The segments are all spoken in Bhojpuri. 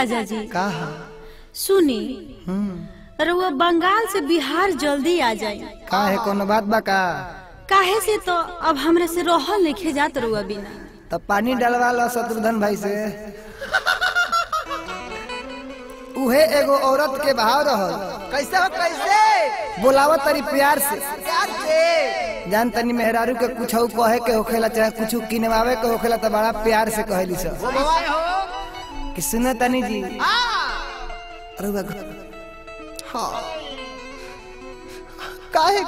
राजा जी का सुनी रउआ बंगाल से बिहार जल्दी आ जाए। का है कोनो बात बा का? काहे से तो अब हमरे से रहल नहीं जात रउआ बिना। तब पानी डलवा लो शत्रुघ्न भाई से। उहे एगो औरत के भाव रहल। कैसे हो कैसे बोलावत तरी प्यार से। प्यार से जान तनी मेहरारू के कुछ कहे के होखेला चाहे कुछ किनवावे के होखेला तो बड़ा प्यार से कहली सब वो भवाई हो कि सुने तनी जी। हां हाँ काहे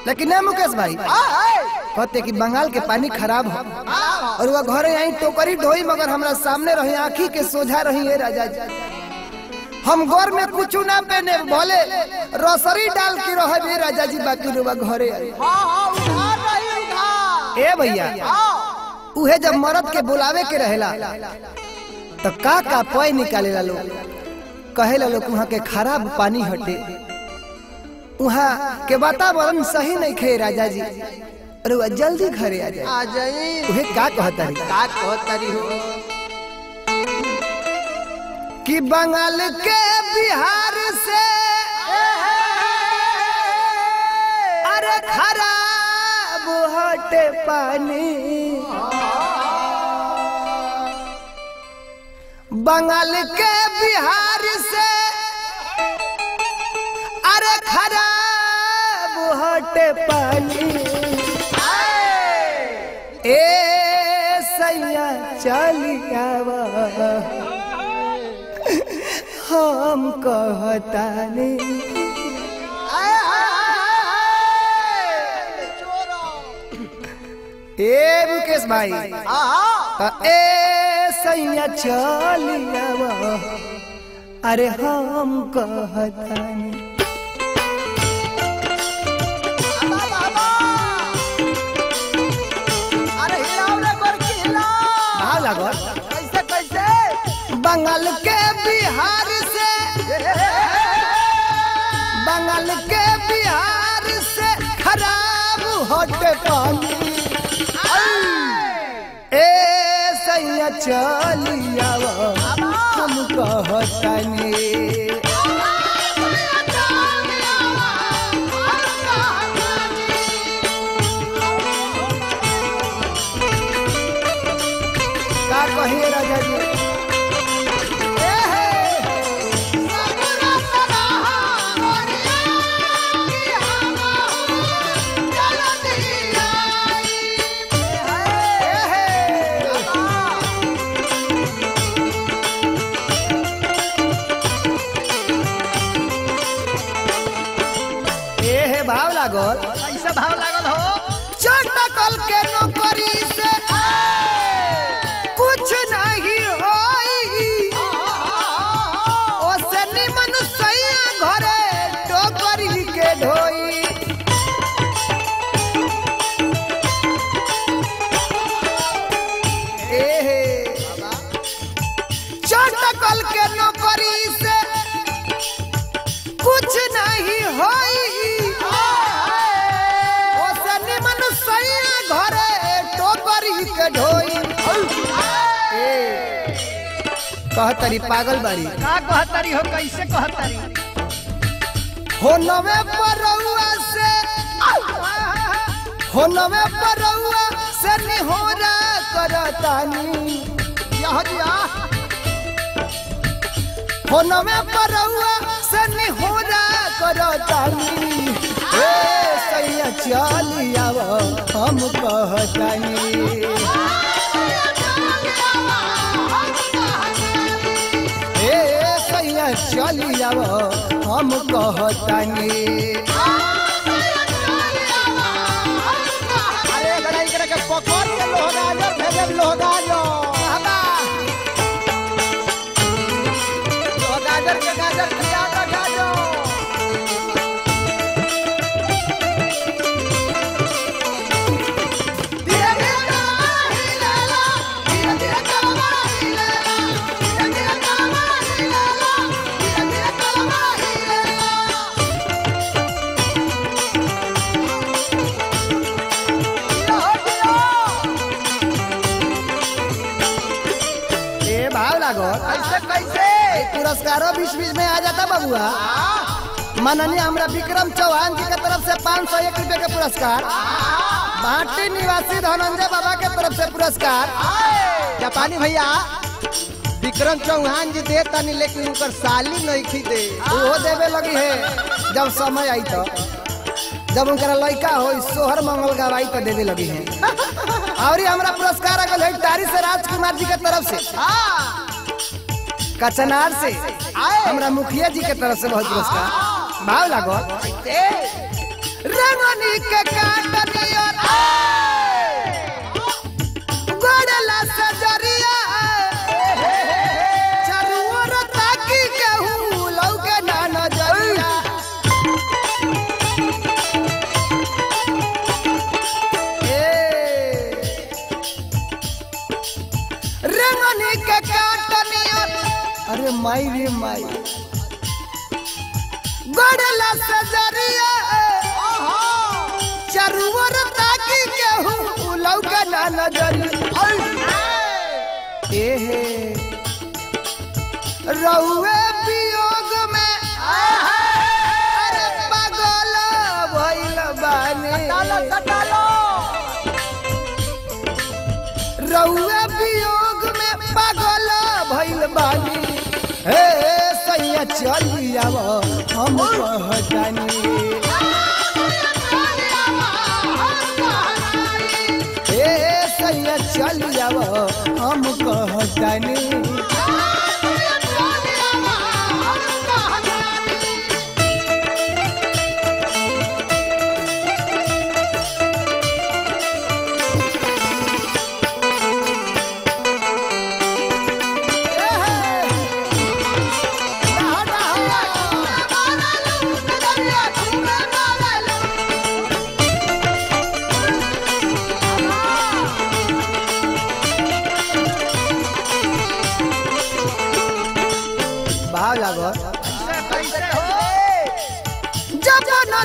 लेकिन ना मुकेश भाई कहते कि बंगाल के पानी खराब हो और वह घरे आई टोकरी ढोई मगर हमरा सामने रही आँखी के सोझा रही है राजा जी। हम घर में कुछ ना पहने भले रसरी डाल के रहे भी राजा जी बाकी रुआ घरे आई। उधार रही उधार ए भैया उहे जब मर्द के बुलावे के रहेला तो का पय निकालेला लोग कहेला लोग वहाँ के खराब पानी हटे वहाँ के वातावरण सही नहीं खे राजा जी और वह जल्दी घरे आ जाए। आ जाई उहे का कहता हो कि बंगाल के बिहार से अरे खराब हटे पानी बंगाल के बिहार से अरे खराब हटे पानी ए सैया चलियावा हम कहतानी ए मुकेश भाई तो ए सैया चलियावा अरे हम कहतानी अरे हिलाओ रे गोरकी हिलाओ भाव लागल कैसे कैसे बंगाल के बिहार से बंगाल के बिहार से खराब हटे पानी ए सैया चलियावा हम कहतानी का कहिए राजा जी। भाव लागल कैसे भाव लागल हो चटकल के नौकरी से कुछ नहीं होई ओसे निमन सैया घरे टोकरी के ढोई चटकल के नौकरी से कुछ नहीं होई कहतरी पागल बाड़ी का कहतरी हो कैसे कहतरी हो नवे परौआ से हो नवे परौआ से निहोरा करतानी यह दिया हो नवे परौआ से निहोरा करतानी ए सैया चलियावा हम कहतानी चलियावा हम कहतानी अरे लड़ाई करे के पकड़ के लोहगाजर भेजे लोहगाजर लोहगाजर के गाजर खिया का गाजर धीरे धीरे हिलाला धीरे धीरे चलवा हिलाला धीरे धीरे चलवा हिलाला धीरे धीरे चलवा ए भाव लागल हिलाला पुरस्कारों बीच बीच में आ जाता बबुआ। माननीय हमरा विक्रम चौहान जी के तरफ से 501 रुपए के पुरस्कार, भाटी निवासी धनंजय बाबा के तरफ से पुरस्कार। जापानी भैया विक्रम चौहान जी दे तनी, लेकिन उनकर साली नहीं खी दे, वो देवे लगी है जब समय आई तो, जब उनका लड़का हो सोहर मंगल गवाई तो देवे लगी है। और ये हमारा पुरस्कार अगल है टारी से राजकुमार जी के तरफ से, कचनार से हमरा मुखिया जी के तरफ से बहुत पुरस्कार। भाव लागो रंगनी के काटनिया गोड़ला सजरिया चरुवर ताकी कहू लौके ना नजरिया। रंगनी के काटनिया अरे माई रे माई गोड़ला सजरिया चरुवर ताकी कहू लौका ना नजरिया। एहे रहुए वियोग में अरे पागल भइल बानी, रहुए वियोग में पागल भइल बानी। हे सैया चली आव हम कहतानी, हे सैया चली आव हम कहतानी।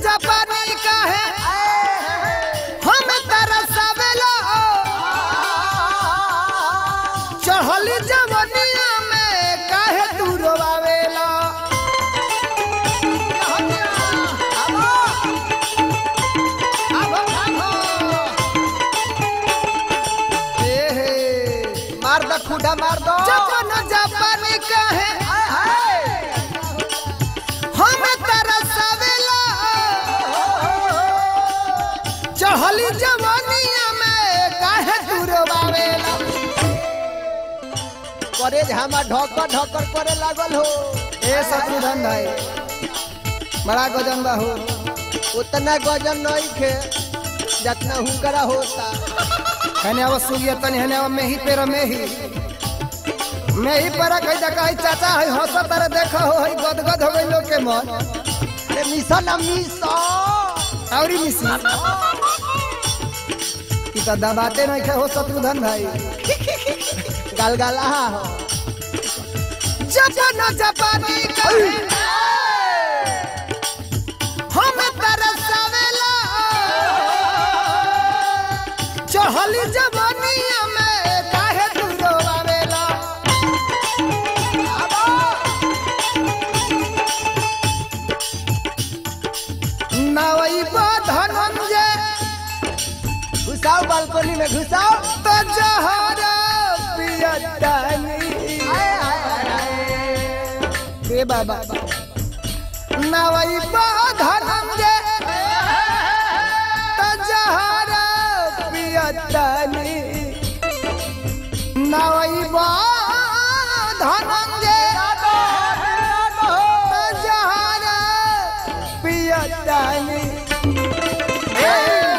जापानी का है हम तरसावेला चढ़ली जवनिया में काहे तू रोवावेला। मार दो खुदा मार दो जापानी का है हम तरसावेला चढ़ली जवनिया में काहे तू रोवावेला। करे हमार ढोकर ढोकर करे लागल हो। ए शत्रुधन भाई बड़ा गजन बा हो, उतना गजन नहीं खे जितना हुकरा होता। हने अब सुगिया तनी हने अब मेही पेर मेही पर कहि द कहि चाचा है हंसत रे देखो हो है गदगद हो गइल लोग के मन। अरे मिसा ना मिसा औरी मिसी की त दबाते नहीं खे हो शत्रुधन भाई। गलगला हो जापान जापानी कहे हम तरसावेला चढ़ली जवनिया में काहे तू रोवावेला। नवई धनंजय घुसाओ बालकोनी में घुसाओ तो जहरा पियतानी हे बाबा नवई धनंजय तो जहरा पियतानी नवई धनंजय तो जहरा पियतानी।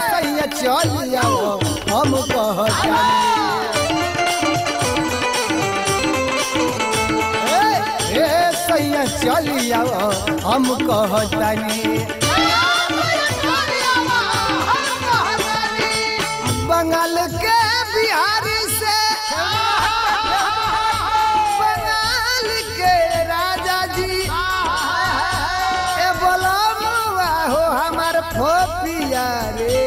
सैया चल आओ हम कहतानी, सैया चल आओ हम कहतानी। बंगाल के बिहारी से बंगाल के राजा जी ए बोलमुआ हो हमार फोपिया रे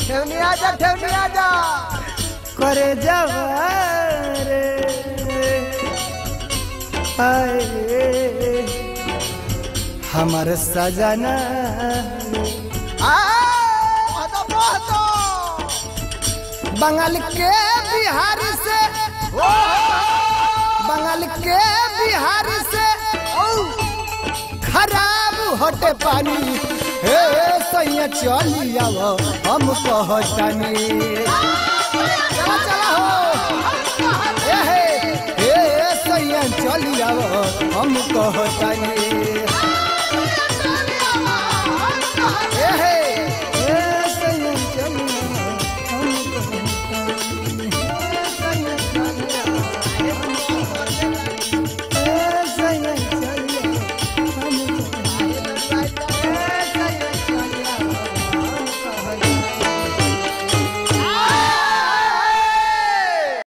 ठेवनी आजा करे जवारे हाय हमर सजना बंगाल के बिहार से बंगाल के बिहार से खराब होते पानी हे सैया चली आओ हम कहतानी चला चला हो हे सैया चली आओ हम कहतानी